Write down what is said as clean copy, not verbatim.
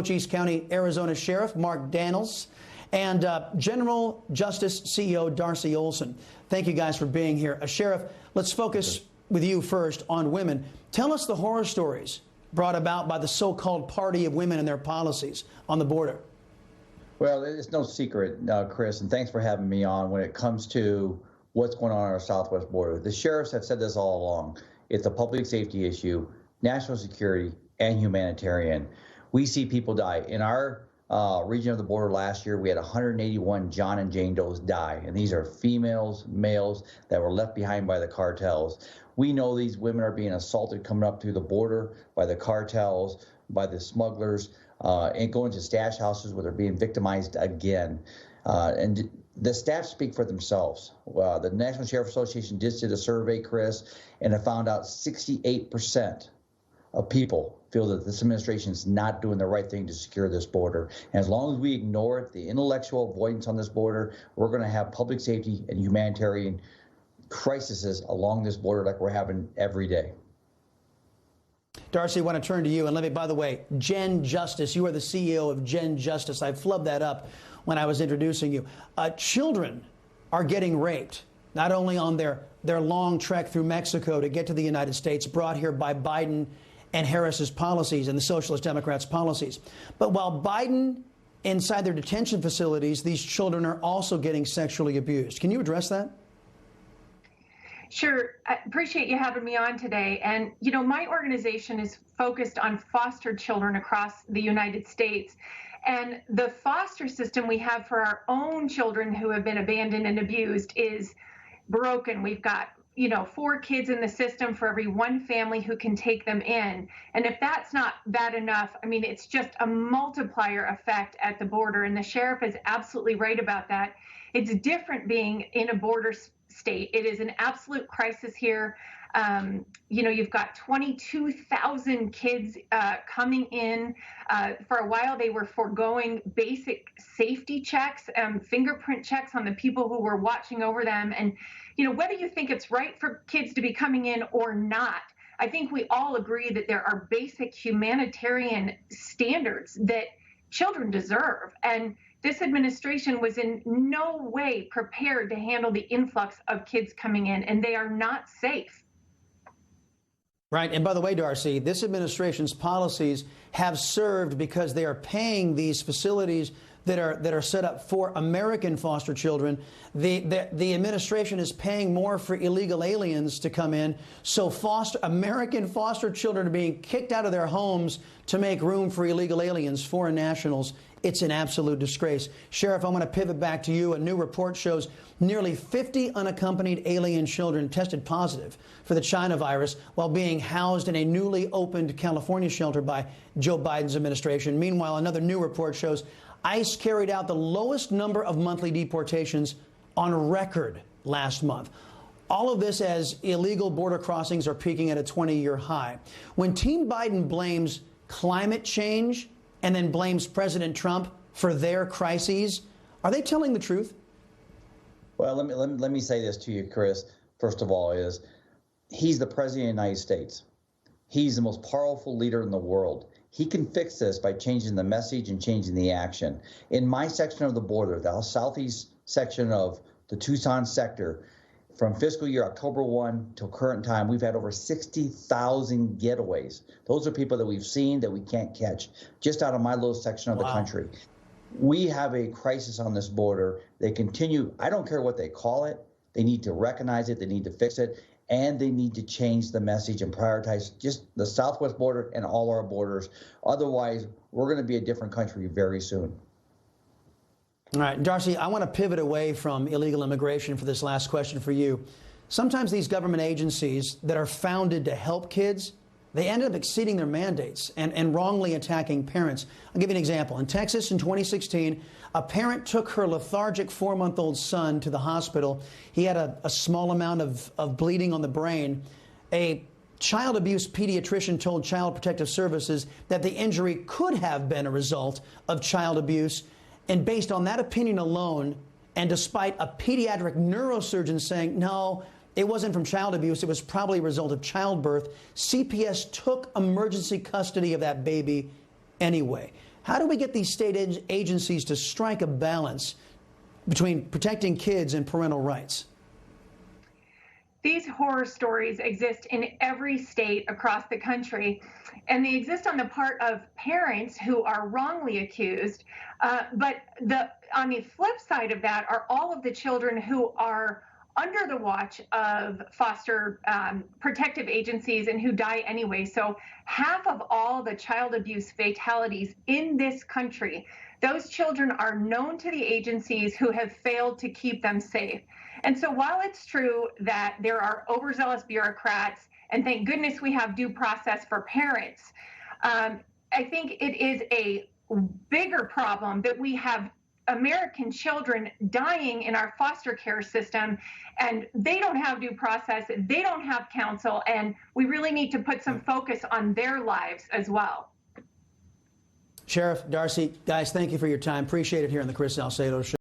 East County, Arizona Sheriff Mark Daniels, and General Justice CEO Darcy Olsen. Thank you guys for being here. Sheriff, let's focus with you first on women. Tell us the horror stories brought about by the so-called party of women and their policies on the border. Well, it's no secret, Chris, and thanks for having me on. When it comes to what's going on our southwest border, the sheriffs have said this all along. It's a public safety issue, national security, and humanitarian. We see people die. In our region of the border last year, we had 181 John and Jane Does die, and these are females, males that were left behind by the cartels. We know these women are being assaulted coming up through the border by the cartels, by the smugglers, and going to stash houses where they're being victimized again. And the stats speak for themselves. The National Sheriff Association just did a survey, Chris, and it found out 68% of people feel that this administration is not doing the right thing to secure this border. And as long as we ignore it, the intellectual avoidance on this border, we're going to have public safety and humanitarian crises along this border like we're having every day. Darcy, I want to turn to you. And let me, by the way, Gen Justice, you are the CEO of Gen Justice. I flubbed that up when I was introducing you. Children are getting raped, not only on their long trek through Mexico to get to the United States, brought here by Biden and Harris's policies and the Socialist Democrats' policies. But while Biden inside their detention facilities, these children are also getting sexually abused. Can you address that? Sure. I appreciate you having me on today. And, you know, my organization is focused on foster children across the United States. And the foster system we have for our own children who have been abandoned and abused is broken. We've got 4 kids in the system for every 1 family who can take them in. And if that's not bad enough, I mean, it's just a multiplier effect at the border. And the sheriff is absolutely right about that. It's different being in a border state. It is an absolute crisis here. You've got 22,000 kids coming in. For a while, they were foregoing basic safety checks, fingerprint checks on the people who were watching over them. And, whether you think it's right for kids to be coming in or not, I think we all agree that there are basic humanitarian standards that children deserve. And this administration was in no way prepared to handle the influx of kids coming in, and they are not safe. Right. And by the way, Darcy, this administration's policies have served because they are paying these facilities that are set up for American foster children. The administration is paying more for illegal aliens to come in. So American foster children are being kicked out of their homes to make room for illegal aliens, foreign nationals. It's an absolute disgrace. Sheriff, I'm going to pivot back to you. A new report shows nearly 50 unaccompanied alien children tested positive for the China virus while being housed in a newly opened California shelter by Joe Biden's administration. Meanwhile, another new report shows ICE carried out the lowest number of monthly deportations on record last month. All of this as illegal border crossings are peaking at a 20-year high. When Team Biden blames climate change and then blames President Trump for their crises, are they telling the truth? Well, let me say this to you, Chris. First of all, he's the president of the United States. He's the most powerful leader in the world. He can fix this by changing the message and changing the action. In my section of the border, the southeast section of the Tucson sector, from fiscal year October 1 till current time, we've had over 60,000 getaways. Those are people that we've seen that we can't catch, just out of my little section of the country. We have a crisis on this border. They continue, I don't care what they call it, they need to recognize it, they need to fix it, and they need to change the message and prioritize just the southwest border and all our borders. Otherwise, we're going to be a different country very soon. All right, Darcy, I want to pivot away from illegal immigration for this last question for you. Sometimes these government agencies that are founded to help kids, they end up exceeding their mandates and wrongly attacking parents. I'll give you an example. In Texas in 2016, a parent took her lethargic 4-month-old son to the hospital. He had a small amount of bleeding on the brain. A child abuse pediatrician told Child Protective Services that the injury could have been a result of child abuse. And based on that opinion alone, and despite a pediatric neurosurgeon saying, no, it wasn't from child abuse, it was probably a result of childbirth, CPS took emergency custody of that baby anyway. How do we get these state agencies to strike a balance between protecting kids and parental rights? These horror stories exist in every state across the country, and they exist on the part of parents who are wrongly accused. But on the flip side of that are all of the children who are under the watch of foster protective agencies and who die anyway. So half of all the child abuse fatalities in this country, those children are known to the agencies who have failed to keep them safe. And so while it's true that there are overzealous bureaucrats, and thank goodness we have due process for parents, I think it is a bigger problem that we have American children dying in our foster care system, and they don't have due process, they don't have counsel, and we really need to put some focus on their lives as well. Sheriff, Darcy, guys, thank you for your time. Appreciate it here on the Chris Salcedo Show.